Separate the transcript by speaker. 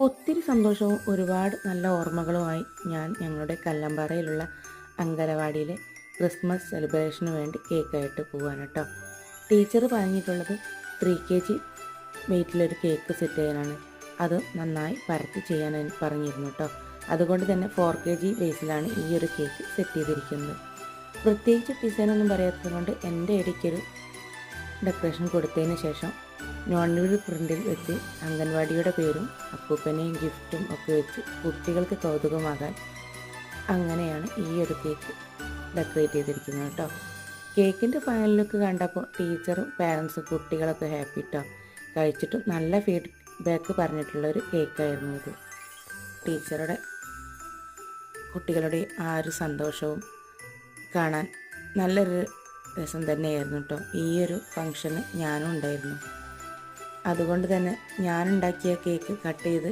Speaker 1: ഒത്തിരി സന്തോഷവും ഒരുപാട് നല്ല ഓർമ്മകളുമായി ഞാൻ ഞങ്ങളുടെ കല്ലമ്പാറയിലുള്ള അങ്കലവാടിയിലെ ക്രിസ്മസ് സെലിബ്രേഷന് വേണ്ടി കേക്കായിട്ട് പോവാണ് കേട്ടോ. ടീച്ചർ പറഞ്ഞിട്ടുള്ളത് 3 kg വെയിറ്റിലൊരു കേക്ക് സെറ്റ് ചെയ്യാനാണ്. അത് നന്നായി പരത്തി ചെയ്യാൻ പറഞ്ഞിരുന്നു കേട്ടോ. അതുകൊണ്ട് തന്നെ 4 kg ബേസിലാണ് ഈ ഒരു കേക്ക് സെറ്റ് ചെയ്തിരിക്കുന്നത്. പ്രത്യേകിച്ച് ഡിസൈനൊന്നും പറയാത്തത് കൊണ്ട് എൻ്റെ ഇടയ്ക്കൊരു ഡെക്കറേഷൻ കൊടുത്തതിന് ശേഷം നോൺവുഡ് പ്രിൻ്റിൽ വെച്ച് അംഗൻവാടിയുടെ പേരും അപ്പൂപ്പനെയും ഗിഫ്റ്റും ഒക്കെ വെച്ച് കുട്ടികൾക്ക് കൗതുകമാകാൻ അങ്ങനെയാണ് ഈ ഒരു കേക്ക് ഡെക്കറേറ്റ് ചെയ്തിരിക്കുന്നത് കേട്ടോ. കേക്കിൻ്റെ ഫൈനൽ ലുക്ക് കണ്ടപ്പോൾ ടീച്ചറും പാരൻസും കുട്ടികളൊക്കെ ഹാപ്പി കേട്ടോ. കഴിച്ചിട്ടും നല്ല ഫീഡ്ബാക്ക് പറഞ്ഞിട്ടുള്ളൊരു കേക്കായിരുന്നു ഇത്. ടീച്ചറുടെ കുട്ടികളുടെ ആ ഒരു സന്തോഷവും കാണാൻ നല്ലൊരു രസം തന്നെയായിരുന്നു കേട്ടോ. ഈ ഒരു ഫംഗ്ഷന് ഞാനും ഉണ്ടായിരുന്നു. അതുകൊണ്ട് തന്നെ ഞാനുണ്ടാക്കിയ കേക്ക് കട്ട് ചെയ്ത്